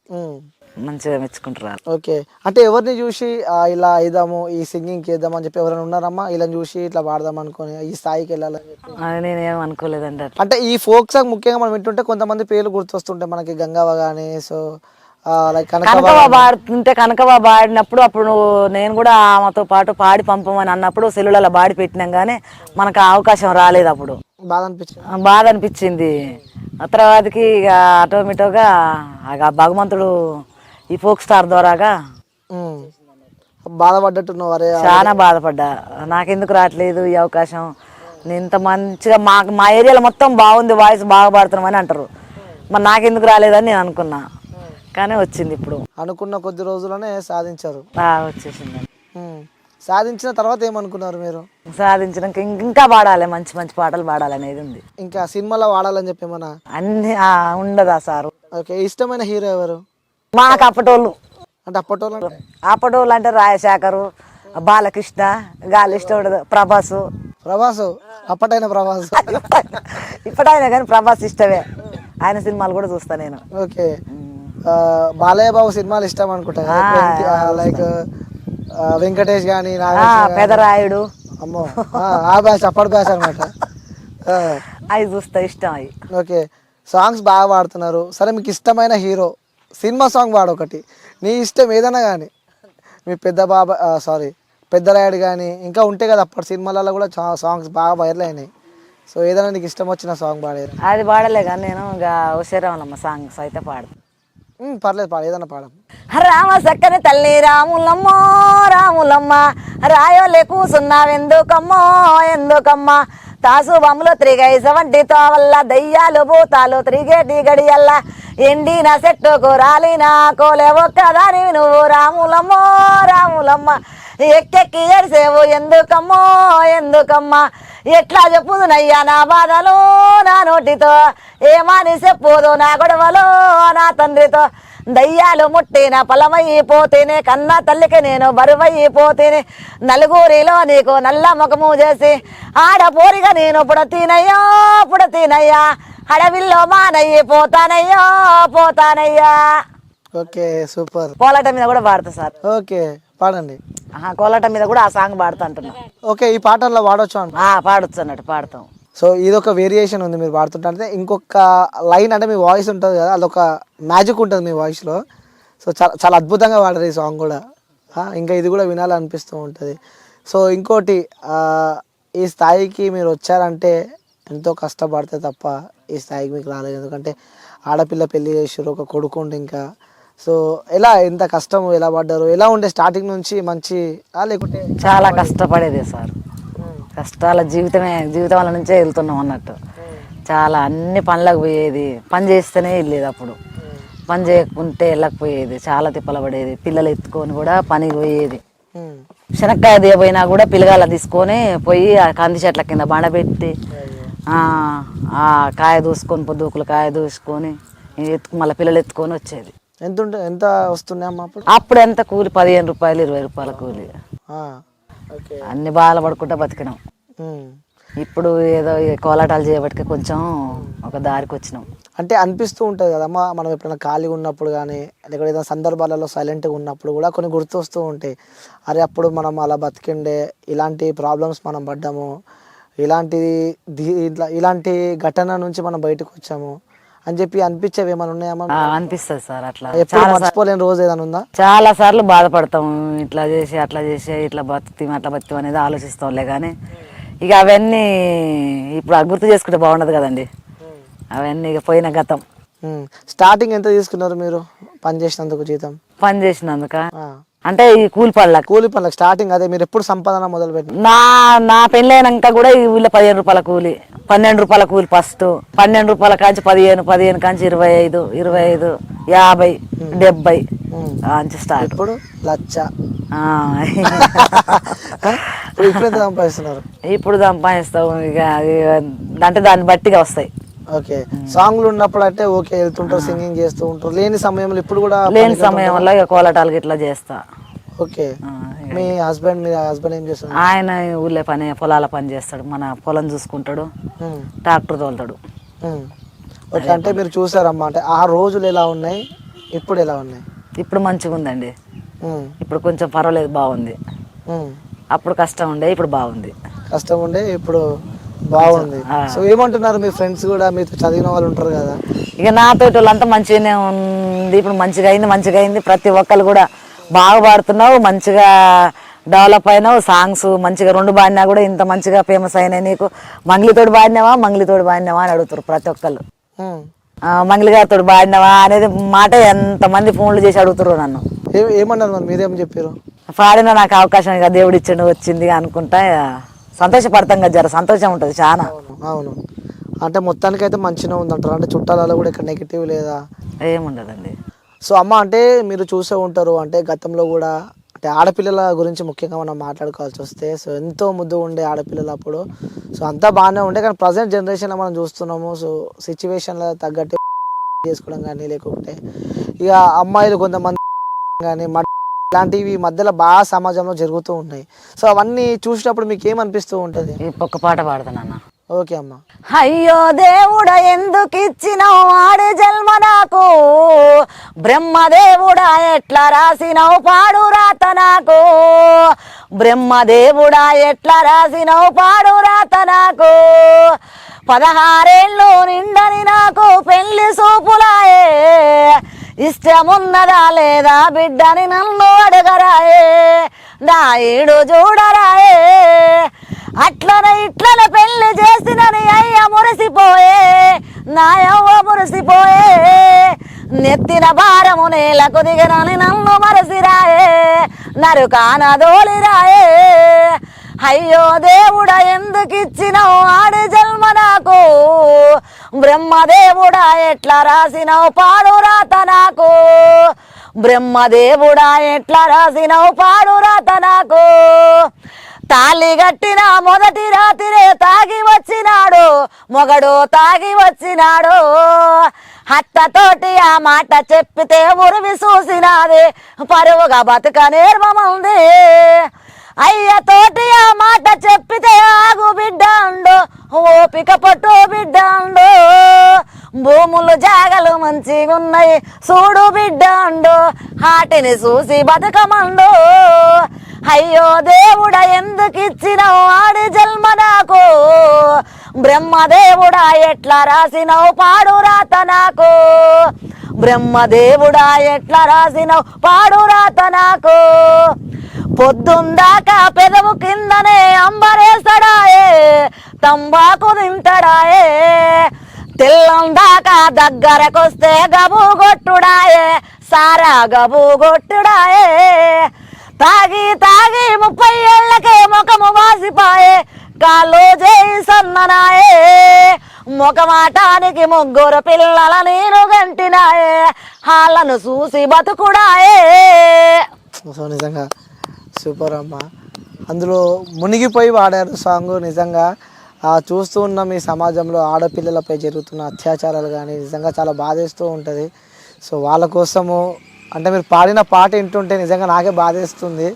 మంచిగా మెచ్చుకుంటారు. ఓకే. అంటే ఎవరిని చూసి ఇలా అయిదాము, ఈ సింగింగ్ చేద్దాం అని చెప్పి ఎవరైనా ఉన్నారమ్మా ఇలా చూసి ఇట్లా పాడదాం అనుకుని ఈ స్థాయికి వెళ్ళాలని చెప్పి? నేనేం అనుకోలేదండి. అంటే ఈ ఫోక్ సాంగ్ ముఖ్యంగా మనం వింటుంటే కొంతమంది పేర్లు గుర్తొస్తుంటాయి మనకి, గంగవ్వ కానీ, సో కనకవ్వ పాడుతుంటే, కనకవ్వ పాడినప్పుడు అప్పుడు నేను కూడా ఆమెతో పాటు పాడి పంపమని అన్నప్పుడు సెల్లులలో పాడి పెట్టినాం, కానీ మనకు అవకాశం రాలేదు. అప్పుడు బాధ అనిపించింది. ఆ తర్వాతకి ఇక ఆటోమేటిక్గా భగవంతుడు ఈ ఫోక్ స్టార్ ద్వారాగా బాధపడ్డట్టున్నావు? చాలా బాధపడ్డా, నాకెందుకు రావట్లేదు ఈ అవకాశం, నేను ఇంత మంచిగా మా ఏరియాలో మొత్తం బాగుంది, వాయిస్ బాగా పాడుతున్నామని అంటారు, మరి నాకెందుకు రాలేదని నేను అనుకున్నా. కానీ వచ్చింది ఇప్పుడు. అనుకున్న కొద్ది రోజుల్లోనే సాధించారు. వచ్చేసిందండి. సాధించిన తర్వాత ఏమనుకున్నారు మీరు? సాధించినాక ఇంకా పాడాలి, మంచి మంచి పాటలు పాడాలి అనేది ఉంది. ఇంకా సినిమాలో వాడాలని చెప్పి ఏమన్నా అన్ని ఉండదా సారు? ఓకే, ఇష్టమైన హీరో ఎవరు? మాకు అప్పటోళ్ళు అంటే అప్పటోళ్ళు అప్పటోళ్ళు అంటే రాజశేఖరు, బాలకృష్ణ, గాలి ఇష్టం ఉండదు, ప్రభాసు. ప్రభాసు అప్పటైన ప్రభాస్. ఇప్పటైనా కానీ ప్రభాస్ ఇష్టమే, ఆయన సినిమాలు కూడా చూస్తా నేను. ఓకే, బాలయ్య బాబు సినిమాలు ఇష్టం అనుకుంటా, లైక్ వెంకటేష్ కానీ, పెదరాయుడు. అమ్మో, ఆ బ్యాచ్, అప్పటి బ్యాచ్ అనమాట. అవి చూస్తా, ఇష్టం అవి. ఓకే, సాంగ్స్ బాగా పాడుతున్నారు. సరే, మీకు ఇష్టమైన హీరో సినిమా సాంగ్ పాడు ఒకటి, నీ ఇష్టం ఏదైనా కానీ. మీ పెద్దరాయుడు కానీ ఇంకా ఉంటాయి కదా, అప్పటి సినిమాలలో కూడా సాంగ్స్ బాగా వైరల్ అయినాయి. సో ఏదైనా నీకు ఇష్టం వచ్చిన సాంగ్ పాడేది? అది పాడలే కానీ నేను ఉషేరామలమ్మ సాంగ్స్ అయితే పాడు. పర్లేదు, పాడు, ఏదైనా పాడ. రామ సక్కని తల్లి రాములమ్మో రాములమ్మ, రాయోలే కూసున్నావెందుకమ్మో ఎందుకమ్మ, తాసు బొమ్మలు త్రిగైస వంటితో వల్ల దయ్యాలు భూతాలు త్రిగేటి గడియల్ల, ఎండిన చెట్టుకు రాలిన కోలే ఒక్కదాని నువ్వు రాములమ్మో రాములమ్మ, ఎక్కెక్కి ఏడిసేవు ఎందుకమ్మో ఎందుకమ్మ, ఎట్లా చెప్పుదునయ్యా నా బాధలు నా నోటితో, ఏమని చెప్పుదు నా గొడవలు నా తండ్రితో, దయ్యాలు ముట్టిన పొలమైపోతేనే కన్నా తల్లికి నేను బరువైపోతేనే, నలుగురిలో నీకు నల్ల ముఖము చేసి ఆడపోరిగా నేను పుడతీనయ్యా, అడవిల్లో మానయ్యి పోతానయ్యా. Okay, super. కోలాట మీద కూడా పాడతా సార్. ఓకే, పాడండి. కోలాట మీద కూడా ఆ సాంగ్ పాడుతా అంటున్నా. ఓకే, ఈ పాటల్లో పాడొచ్చు అంట? పాడొచ్చు అన్నట్టు, పాడతాం. సో ఇదొక వేరియేషన్ ఉంది మీరు పాడుతుంటే. ఇంకొక లైన్ అంటే మీ వాయిస్ ఉంటుంది కదా, అదొక మ్యాజిక్ ఉంటుంది మీ వాయిస్లో. సో చాలా చాలా అద్భుతంగా పాడారు ఈ సాంగ్ కూడా. ఇంకా ఇది కూడా వినాలనిపిస్తూ ఉంటుంది. సో ఇంకోటి, ఈ స్థాయికి మీరు వచ్చారంటే ఎంతో కష్టపడితే తప్ప ఈ స్థాయికి మీకు రాలేదు. ఎందుకంటే ఆడపిల్ల పెళ్లి చేసారు, ఒక కొడుకుండి ఇంకా. సో ఎంత కష్టం, ఎలా పడ్డారు, ఎలా ఉండే స్టార్టింగ్ నుంచి? మంచి లేకుంటే చాలా కష్టపడేది సార్. కష్టాల జీవితాల నుంచే వెళ్తున్నాం అన్నట్టు. చాలా అన్ని పనులకు పోయేది, పని చేస్తేనే వెళ్ళేది. అప్పుడు పని చేయకుంటే వెళ్ళకపోయేది, చాలా తిప్పల పడేది. పిల్లలు ఎత్తుకొని కూడా పనికి పోయేది. శనక్కాయ దిగపోయినా కూడా పిల్లగాళ్ళ తీసుకొని పోయి ఆ కంది చెట్ల కింద బండబెట్టి ఆ కాయ దూసుకొని, పొద్దుకులు కాయ దూసుకొని మళ్ళీ పిల్లలు ఎత్తుకొని వచ్చేది. ఎంత వస్తున్నాయి అమ్మ అప్పుడు? ఎంత కూలి? 15 రూపాయలు, 20 రూపాయల కూలి. అన్ని బాధలు పడుకుంటా బతికినాం. ఇప్పుడు ఏదో కోలాటాలు చేయబట్టి కొంచెం ఒక దారికి వచ్చినాం. అంటే అనిపిస్తూ ఉంటుంది కదమ్మా, మనం ఎప్పుడైనా ఖాళీగా ఉన్నప్పుడు కానీ, లేకపోతే ఏదైనా సందర్భాలలో సైలెంట్గా ఉన్నప్పుడు కూడా కొన్ని గుర్తొస్తూ ఉంటాయి. అరే, అప్పుడు మనం అలా బతికిండే, ఇలాంటి ప్రాబ్లమ్స్ మనం పడ్డాము, ఇలాంటి ఘటన నుంచి మనం బయటకు వచ్చాము అని చెప్పి అనిపించేవి ఏమైనా ఉన్నాయమ్మా? అనిపిస్తుంది సార్. అట్లా ఎప్పుడు మర్చిపోలేని రోజు ఏదైనా ఉందా? చాలా సార్లు బాధపడతాం, ఇట్లా చేసి అట్లా చేసి ఇట్లా బతుకుతాం అనేది ఆలోచిస్తాంలే. కానీ ఇక అవన్నీ ఇప్పుడు గుర్తు చేసుకుంటే బాగుండదు కదండి. అవన్నీ ఇక పోయిన గతం. స్టార్టింగ్ ఎంత తీసుకున్నారు మీరు పని చేసినందుకు జీతం? పని చేసినందుక అంటే ఈ కూలి పనులకు స్టార్టింగ్ అదే మీరు ఎప్పుడు సంపాదన మొదలు పెట్టి? నా పెళ్ళైనాక కూడా ఈ ఊళ్ళో 15 రూపాయల కూలి, 12 రూపాయల కూలి ఫస్ట్. 12 రూపాయల కాంచి 15 కాంచి 25, 50, 70 స్టార్ట్. ఇప్పుడు లచ్చ. ఇప్పుడు ఎంత సంపాదిస్తున్నారు? ఇప్పుడు సంపాదిస్తాం ఇక, అంటే దాన్ని బట్టిగా వస్తాయి. ఓకే, సాంగ్లు ఉన్నప్పుడు అంటే ఓకే వెళ్తుంటారు, సింగింగ్ చేస్తూ ఉంటారు. లేని సమయంలో ఇప్పుడు కూడా? లేని సమయంలో ఇక కోలాటాలకి ఇట్లా చేస్తా. ఓకే, మీ హస్బెండ్ ఏం చేస్తారు? ఆయన ఊళ్ళో పొలాల పని చేస్తాడు, మన పొలం చూసుకుంటాడు, ట్రాక్టర్ తోలుతాడు. ఓకే, అంటే మీరు చూసారమ్మా, అంటే ఆ రోజులు ఎలా ఉన్నాయి, ఇప్పుడు ఎలా ఉన్నాయి? ఇప్పుడు మంచిగా ఉందండి. ఇప్పుడు కొంచెం పర్వాలేదు, బాగుంది. అప్పుడు కష్టం ఉండే, ఇప్పుడు బాగుంది. కష్టం ఉండే, ఇప్పుడు బాగుంది. సో ఏమంటున్నారు మీ ఫ్రెండ్స్ కూడా, మీతో చదివిన వాళ్ళు ఉంటారు కదా? ఇక నాతో వాళ్ళంతా మంచిగానే ఉంది. ఇప్పుడు మంచిగా అయింది. ప్రతి ఒక్కరు కూడా బాగా పాడుతున్నావు, మంచిగా డెవలప్ అయినావు. సాంగ్స్ మంచిగా 2 పాడినా కూడా ఇంత మంచిగా ఫేమస్ అయినాయి. నీకు మంగ్లీతోటి పాడినావా అని అడుగుతారు ప్రతి ఒక్కళ్ళు. మంగ్లీ గారితో పాడినావా అనేది మాట ఎంతమంది ఫోన్లు చేసి అడుగుతారు నన్ను. ఏమన్నారు మరి, మీరేం చెప్పారు? పాడిన నాకు అవకాశం ఇక దేవుడు ఇచ్చిండు, వచ్చింది అనుకుంటా సంతోషపడతాం కదా, జర సంతోషం ఉంటుంది చాలా. అవును, అంటే మొత్తానికి అయితే మంచిగా ఉందంటారు. అంటే చుట్టాలలో కూడా ఇక్కడ నెగిటివ్ లేదా? ఏముండదండి. సో అమ్మ అంటే మీరు చూసే ఉంటారు అంటే గతంలో కూడా అంటే ఆడపిల్లల గురించి ముఖ్యంగా మనం మాట్లాడుకోవాల్సి వస్తే సో ఎంతో ముద్దు ఉండే ఆడపిల్లలు అప్పుడు సో అంతా బాగానే ఉండే కానీ ప్రజెంట్ జనరేషన్లో మనం చూస్తున్నాము సో సిచ్యువేషన్లో తగ్గట్టు చేసుకోవడం కానీ లేకపోతే ఇక అమ్మాయిలు కొంతమంది కానీ ఇలాంటివి మధ్యలో బాగా సమాజంలో జరుగుతూ ఉన్నాయి సో అవన్నీ చూసినప్పుడు మీకు ఏమనిపిస్తూ ఉంటుంది? ఒక్క పాట పాడతానన్న. ఓకే అమ్మ. అయ్యో దేవుడా ఎందుకు ఇచ్చినావు ఆడి జన్మ నాకు, బ్రహ్మదేవుడా ఎట్లా రాసినవు పాడు రాత నాకు, బ్రహ్మదేవుడా ఎట్లా రాసినవు పాడు రాత నాకు, 16 ఏళ్ళు నిండని నాకు పెళ్లి సూపులాయే, ఇష్టమున్నదా లేదా బిడ్డని నన్ను అడగరాయే, నా ఈడు చూడరాయే, అట్లనే ఇట్లనే పెళ్లి చేసినని అయ్య మురిసిపోయే, నా యవ్వ మురిసిపోయే, నెత్తిన భారము నేలకు దిగనని నన్ను మరసిరాయే, నరుకాన దోలిరాయే, అయ్యో దేవుడా ఎందుకు ఇచ్చినావు ఆడి జన్మ నాకు, బ్రహ్మదేవుడా ఎట్లా రాసినవు పాడు రాత నాకు, బ్రహ్మదేవుడా ఎట్లా రాసినవు పాడు రాత నాకు, తాళి కట్టిన మొదటి రాత్రే తాగి వచ్చినాడు మొగడు తాగి వచ్చినాడు, అత్తతోటి ఆ మాట చెప్పితే ఉరివి చూసినాది పరువుగా బతుక నేర్మమంది, అయ్యతోటి ఆ మాట చెప్పితే ఆగు బిడ్డ అండు ఓపిక పట్టు బిడ్డ అండు, భూములు జాగలు మంచిగా ఉన్నాయి చూడు బిడ్డ అండు వాటిని చూసి బతుకమండు, అయ్యో దేవుడా ఎందుకు ఇచ్చినావు ఆడి జన్మ నాకు, బ్రహ్మదేవుడా ఎట్లా రాసినవు పాడు రాత నాకు, బ్రహ్మదేవుడా ఎట్లా రాసినవు పాడు రాత నాకు, పొద్దుందాకా పెదవు కిందనే అంబరేసడాయే, తంబాకు తింటడాయే, తెల్లం దాకా దగ్గరకొస్తే గబు కొట్టుడాయే, సారా గబు కొట్టుడాయే, తాగి తాగి 30 ఏళ్లకే ముఖము వాసిపాయే, కాళ్ళు చేయి సన్ననాయే, ముఖమాటానికి 3 పిల్లల నేను గంటినాయే, వాళ్ళను చూసి బతుకుడాయే. సో నిజంగా సూపర్ అమ్మ, అందులో మునిగిపోయి వాడారు సాంగ్. నిజంగా చూస్తూ ఉన్న మీ సమాజంలో ఆడపిల్లలపై జరుగుతున్న అత్యాచారాలు కానీ నిజంగా చాలా బాధేస్తూ ఉంటుంది. సో వాళ్ళ కోసము అంటే మీరు పాడిన పాట వింటుంటే నిజంగా నాకే బాధేస్తుంది.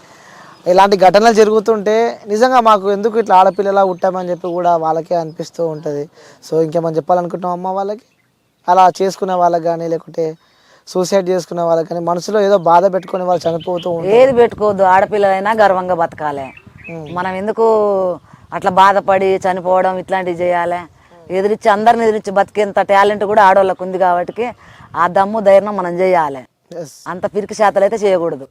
ఇలాంటి ఘటనలు జరుగుతుంటే నిజంగా మాకు ఎందుకు ఇట్లా ఆడపిల్లలా పుట్టామని చెప్పి కూడా వాళ్ళకే అనిపిస్తూ ఉంటుంది. సో ఇంకేమని చెప్పాలనుకుంటున్నాం అమ్మ వాళ్ళకి, అలా చేసుకునే వాళ్ళకి కానీ లేకుంటే సూసైడ్ చేసుకునే వాళ్ళకి కానీ మనసులో ఏదో బాధ పెట్టుకుని వాళ్ళు చనిపోతూ ఉంటారు. ఏది పెట్టుకోవద్దు, ఆడపిల్లలైనా గర్వంగా బతకాలి. మనం ఎందుకు అట్లా బాధపడి చనిపోవడం ఇట్లాంటివి చేయాలి? ఎదిరించి అందరిని ఎదిరించి బతికేంత టాలెంట్ కూడా ఆడవాళ్ళకు ఉంది కాబట్టి ఆ దమ్ము ధైర్యం మనం చేయాలి. అంత పిరికి శాతలు అయితే చేయకూడదు.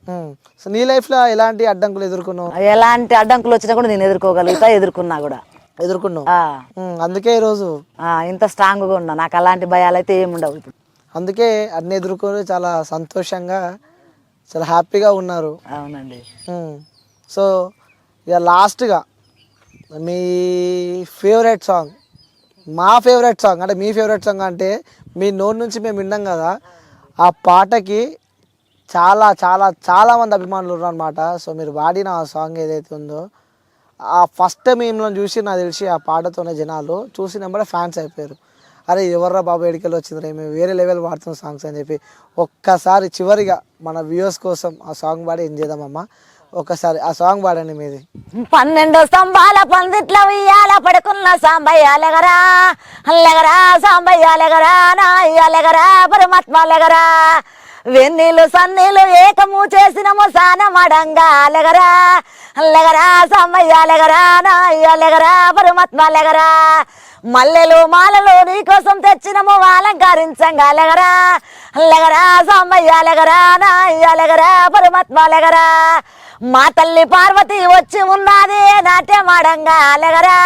సో నీ లైఫ్ లో ఎలాంటి అడ్డంకులు ఎదుర్కొన్నావు? ఎలాంటి అడ్డంకులు వచ్చినా కూడా నేను ఎదుర్కోగలుగుతా, ఎదుర్కొన్నా కూడా ఎదుర్కొన్నావు. అందుకే ఈరోజు ఇంత స్ట్రాంగ్ గా ఉన్నా, నాకు అలాంటి భయాలు అయితే ఏముండవు ఇప్పుడు. అందుకే అన్ని ఎదుర్కొని చాలా సంతోషంగా చాలా హ్యాపీగా ఉన్నారు. అవునండి. సో ఇక లాస్ట్గా మీ ఫేవరెట్ సాంగ్, మా ఫేవరెట్ సాంగ్ అంటే మీ ఫేవరెట్ సాంగ్ అంటే మీ నోటి నుంచి మేము విన్నాం కదా, ఆ పాటకి చాలా చాలా చాలామంది అభిమానులు ఉన్నారు అనమాట. సో మీరు వాడిన ఆ సాంగ్ ఏదైతే ఉందో ఆ ఫస్ట్ మిమ్మల్ని చూసి నాకు తెలిసి ఆ పాటతోనే జనాలు చూసినప్పుడే ఫ్యాన్స్ అయిపోయారు. అరే ఎవర్రా బాబు ఎడికెళ్ళి వచ్చింది, మేము వేరే లెవెల్ వాడుతున్న సాంగ్స్ అని చెప్పి ఒక్కసారి చివరిగా మన వ్యూవర్స్ కోసం ఆ సాంగ్ పాడి ఏం చేద్దామమ్మా? ఒకసారి ఆ సాంగ్ పాడండి మీది. 12 స్తంభాల పందిట్ల ఉయ్యాల పడుకున్న సాంబయ్య లెగరా, లెగరా సాంబయ్య లెగరా, నాయ్య లెగరా పరమాత్మ లెగరా, వెన్నీళ్ళు సన్నీళ్ళు ఏకము చేసినము సానమడంగా లెగరా, లెగరా సాంబయ్య లెగరా, నాయ్య లెగరా పరమాత్మ లెగరా, మల్లెలు మాలలు నీకోసం తెచ్చినము అలంకరించంగా లెగరా, లెగరా సాంబయ్య లెగరా, నాయ్య లెగరా పరమాత్మ లెగరా, మా తల్లి పార్వతి వచ్చి ఉన్నది నాట్యమాడంగా లెగరా,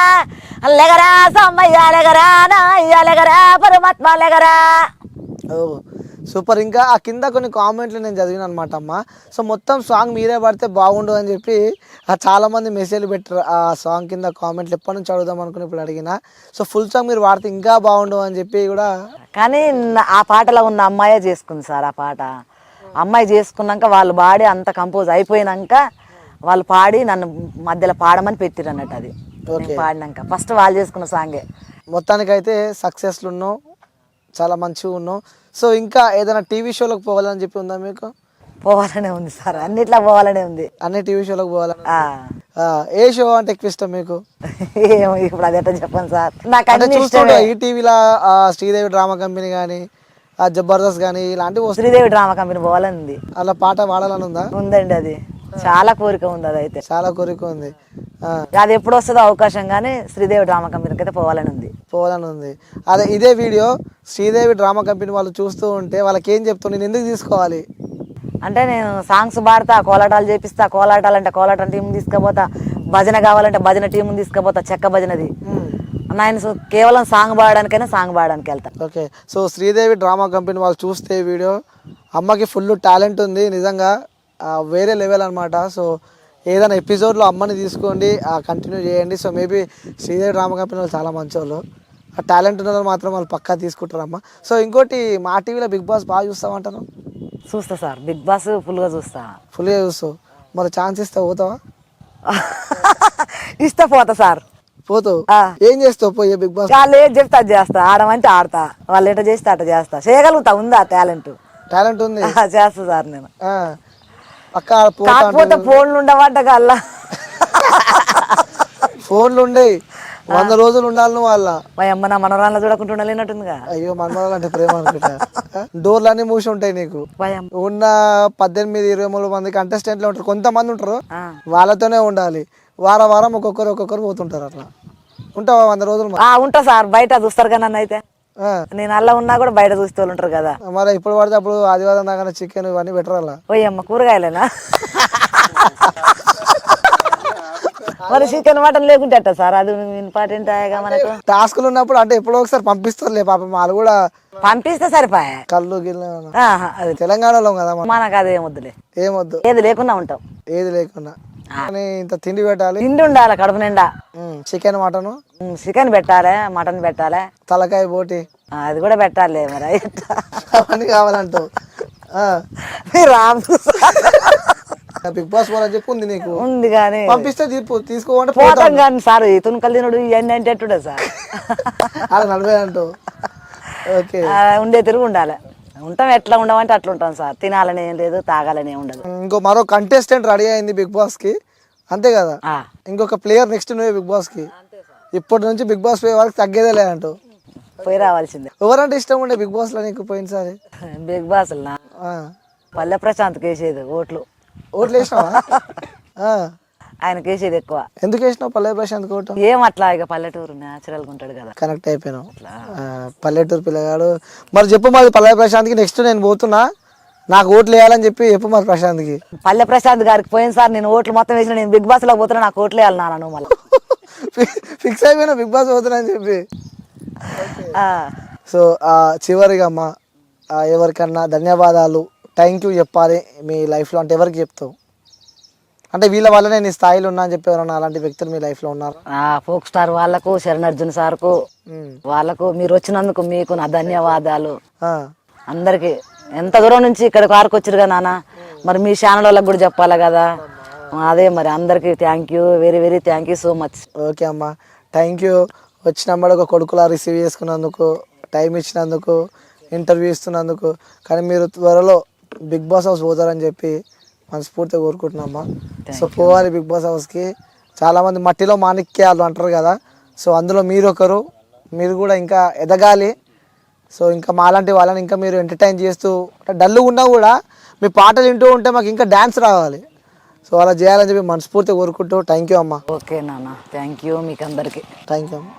లెగరా సాంబయ్య లెగరా, నాయ్య లెగరా పరమాత్మ లెగరా. ఓ సూపర్. ఇంకా ఆ కింద కొన్ని కామెంట్లు నేను చదివిన అనమాట అమ్మ. సో మొత్తం సాంగ్ మీరే పడితే బాగుండు అని చెప్పి చాలామంది మెసేజ్లు పెట్టారు ఆ సాంగ్ కింద కామెంట్లు. ఎప్పటి నుంచి అడుగుదాం అనుకుని ఇప్పుడు అడిగిన. సో ఫుల్ సాంగ్ మీరు వాడితే ఇంకా బాగుండు అని చెప్పి కూడా. కానీ ఆ పాటలో ఉన్న అమ్మాయే చేసుకుంది సార్ ఆ పాట. అమ్మాయి చేసుకున్నాక వాళ్ళు పాడి అంత కంపోజ్ అయిపోయినాక వాళ్ళు పాడి నన్ను మధ్యలో పాడమని పెట్టిరు అన్నట్టు. అది నేను పాడినాక ఫస్ట్ వాళ్ళు చేసుకున్న సాంగే. మొత్తానికైతే సక్సెస్లు ఉన్నావు, చాలా మంచిగా ఉన్నావు. సో ఇంకా ఏదైనా టీవీ షోలకు పోవాలని చెప్పి ఉందా మీకు? పోవాలనే ఉంది సార్, అన్నిట్లో పోవాలనే ఉంది. అన్ని టీవీ షోలకు పోవాలని. ఏ షో అంటే ఎక్కువ ఇష్టం మీకు? ఏమో ఇప్పుడు అది ఎట్లా చెప్పండి సార్, నాకు అంటే అన్ని చూస్తుంటా ఈ టీవీలో శ్రీదేవి డ్రామా కంపెనీ కానీ జబర్దస్త్ కానీ ఇలాంటివి వస్తాయి. శ్రీదేవి డ్రామా కంపెనీ పోవాలని ఉంది. అలా పాట పాడాలని ఉందా? ఉందండి, అది చాలా కోరిక ఉంది. అది అయితే చాలా కోరిక ఉంది. అది ఎప్పుడు వస్తుందో అవకాశం, కానీ శ్రీదేవి డ్రామా కంపెనీకి అయితే పోవాలని ఉంది. పోవాలని ఉంది. అదే ఇదే వీడియో శ్రీదేవి డ్రామా కంపెనీ వాళ్ళు చూస్తూ ఉంటే వాళ్ళకి ఏం చెప్తావు, నేను ఎందుకు తీసుకోవాలి అంటే నేను సాంగ్స్ పాడతా, కోలాటాలు చేపిస్తా, కోలాటాలు అంటే కోలాటం టీం తీసుకుపోతా, భజన కావాలంటే భజన టీం తీసుకుపోతా, చెక్క భజనది. నేను కేవలం సాంగ్ పాడడానికైనా సాంగ్ పాడడానికి వెళ్తా. Okay. So Sridevi drama company వాళ్ళు చూస్తే వీడియో, అమ్మకి ఫుల్ టాలెంట్ ఉంది నిజంగా, వేరే లెవెల్ అనమాట. సో ఏదైనా ఎపిసోడ్లో అమ్మని తీసుకోండి, కంటిన్యూ చేయండి. So maybe Sridevi drama company వాళ్ళు చాలా మంచి వాళ్ళు, ఆ టాలెంట్ ఉన్న వాళ్ళు మాత్రం వాళ్ళు పక్కా తీసుకుంటారమ్మ. సో ఇంకోటి, మా టీవీలో బిగ్ బాస్ బాగా చూస్తామంటాను. చూస్తా సార్, బిగ్ బాస్ ఫుల్గా చూస్తా. ఫుల్గా చూస్తావు, మరి ఛాన్స్ ఇస్తే పోతావా? ఇస్తా పోతా సార్. పోతావు? ఏం చేస్తావు పోయి బిగ్ బాస్? వాళ్ళు ఏం చెప్తే అది చేస్తా, ఆడమంటే ఆడతా, వాళ్ళు ఎట చేస్తే అట చేస్తా, చేయగలుగుతా, ఉందా టాలెంట్? టాలెంట్ ఉంది, చేస్తా సార్ నేను. కాకపోతే ఫోన్లు ఉండవంట అల్లా, ఫోన్లు ఉండేవి 100 రోజులు ఉండాలి నువ్వు వాళ్ళ. మా అమ్మ నా మనవరాలను చూడకుండా ఉండలేనట్టుందిగా. అయ్యో మనవరాలు అంటే ప్రేమ అనుకుంటా. డోర్లు అన్ని మూసి ఉంటాయి నీకు. ఉన్న 18-23 మంది కంటెస్టెంట్లు ఉంటారు, కొంతమంది ఉంటారు, వాళ్ళతోనే ఉండాలి. వారం ఒక్కొక్కరు పోతుంటారు. అట్లా ఉంటావా 100 రోజులు? ఉంటా సార్, బయట చూస్తారు కదా నన్ను. అయితే నేను అలా ఉన్నా కూడా బయట చూస్తే వాళ్ళు ఉంటారు కదా. మరి ఇప్పుడు పడితే అప్పుడు ఆదివారం దాకా చికెన్ ఇవన్నీ పెట్టరాలా? పోయమ్మ కూరగాయలేనా? మరి చికెన్ మటన్ లేకుంటే అట్ట సార్, అది ఇంపార్టెంట్ మనకు. టాస్క్లు ఉన్నప్పుడు అంటే ఎప్పుడో ఒకసారి పంపిస్తారులే పాపం, వాళ్ళు కూడా పంపిస్తే సరిపోయా. కళ్ళు గిల్లు అది తెలంగాణలో కదా మనకు, అది ఏమొద్దులే, ఏమొద్దు, ఏది లేకుండా ఉంటాం. ఏది లేకుండా కానీ ఇంత తిండి పెట్టాలి, తిండి ఉండాలి కడుపు నిండా. చికెన్ మటన్, చికెన్ పెట్టాలి, మటన్ పెట్టాలి, తలకాయ పోటీ అది కూడా పెట్టాలి. మరి అవన్నీ కావాలంటావు. బిగ్ బాస్ అని చెప్పి ఉంది నీకు? ఉంది, కానీ పంపిస్తే తీసుకోమంటే పోతాం. కానీ సార్ ఈ తునుకలు తినడు ఇవన్నీ అంటే ఎట్టుడే సార్, అలా 40 అంటావు. ఓకే, ఉండే తిరుగు ఉండాలి. ఉంటాం, ఎట్లా ఉండమంటే అట్లా ఉంటాం సార్. తినాలని ఏం లేదు, తాగాలని ఏం ఉండదు. మరో కంటెస్టెంట్ రెడీ అయింది బిగ్ బాస్ కి, అంతే కదా? ఇంకొక ప్లేయర్ నెక్స్ట్ నువ్వే బిగ్ బాస్ కి. ఇప్పటి నుంచి బిగ్ బాస్ పోయే వరకు తగ్గేదే లేదంటావు. పోయి రావాల్సిందే. ఎవరంటే ఇష్టం ఉండే బిగ్ బాస్ లో నీకు పోయినసారి? బిగ్ బాస్ పల్లె ప్రశాంత్ వేసేది ఓట్లు వేసినావా? ఆయనకి వేసేది ఎక్కువ. ఎందుకు వేసినావు పల్లె ప్రశాంత్ ఓటు? ఏం అట్లా, ఇక పల్లెటూరు న్యాచురల్ గా ఉంటాడు కదా. కనెక్ట్ అయిపోయినావు, పల్లెటూరు పిల్లగాడు. మరి చెప్పు, మరి పల్లె ప్రశాంత్ కి నెక్స్ట్ నేను పోతున్నా, నాకు ఓట్లు వేయాలని చెప్పి చెప్పు మరి ప్రశాంత్ కి. పల్లె ప్రశాంత్ గారికి పోయిన సార్ నేను ఓట్లు మొత్తం వేసిన, నేను బిగ్ బాస్ లో పోతున్నా, నాకు ఓట్లు వేయాలి నాన్న మళ్ళీ. ఫిక్స్ అయిపోయినా బిగ్ బాస్ పోతున్నా అని చెప్పి. సో చివరిగా అమ్మ, ఎవరికన్నా ధన్యవాదాలు, థ్యాంక్ యూ చెప్పాలి మీ లైఫ్లో అంటే ఎవరికి చెప్తావు? అంటే వీళ్ళ వల్లనే నీ స్థాయిలో ఉన్నా అని చెప్పి ఎవరన్నా అలాంటి వ్యక్తులు మీ లైఫ్లో ఉన్నారు? ఫోక్ స్టార్ వాళ్ళకు, శరణర్జున్ సార్కు, వాళ్ళకు మీరు వచ్చినందుకు మీకు నా ధన్యవాదాలు. అందరికి ఎంత దూరం నుంచి ఇక్కడికి వరకు వచ్చారు కదా నాన్న, మరి మీ ఛానల్ వాళ్ళకి కూడా చెప్పాలి కదా. అదే మరి అందరికి thank you, very very thank you so much. Okay అమ్మ, థ్యాంక్ యూ. వచ్చినప్పుడు ఒక కొడుకులా రిసీవ్ చేసుకున్నందుకు, టైం ఇచ్చినందుకు, ఇంటర్వ్యూ ఇస్తున్నందుకు. కానీ మీరు త్వరలో బిగ్ బాస్ హౌస్ పోతారని చెప్పి మనస్ఫూర్తిగా కోరుకుంటున్నామ్మా. సో పోవాలి బిగ్ బాస్ హౌస్కి. చాలామంది మట్టిలో మాణిక్యాలు అంటారు కదా, సో అందులో మీరు ఒకరు. మీరు కూడా ఇంకా ఎదగాలి. సో ఇంకా మాలాంటి వాళ్ళని ఇంకా మీరు ఎంటర్టైన్ చేస్తూ, డల్గా ఉన్నా కూడా మీ పాటలు వింటూ ఉంటే మాకు ఇంకా డ్యాన్స్ రావాలి. సో అలా చేయాలని చెప్పి మనస్ఫూర్తిగా కోరుకుంటూ థ్యాంక్ యూ అమ్మా. ఓకే నాన్న, థ్యాంక్ యూ మీకు అందరికీ. థ్యాంక్ యూ అమ్మ.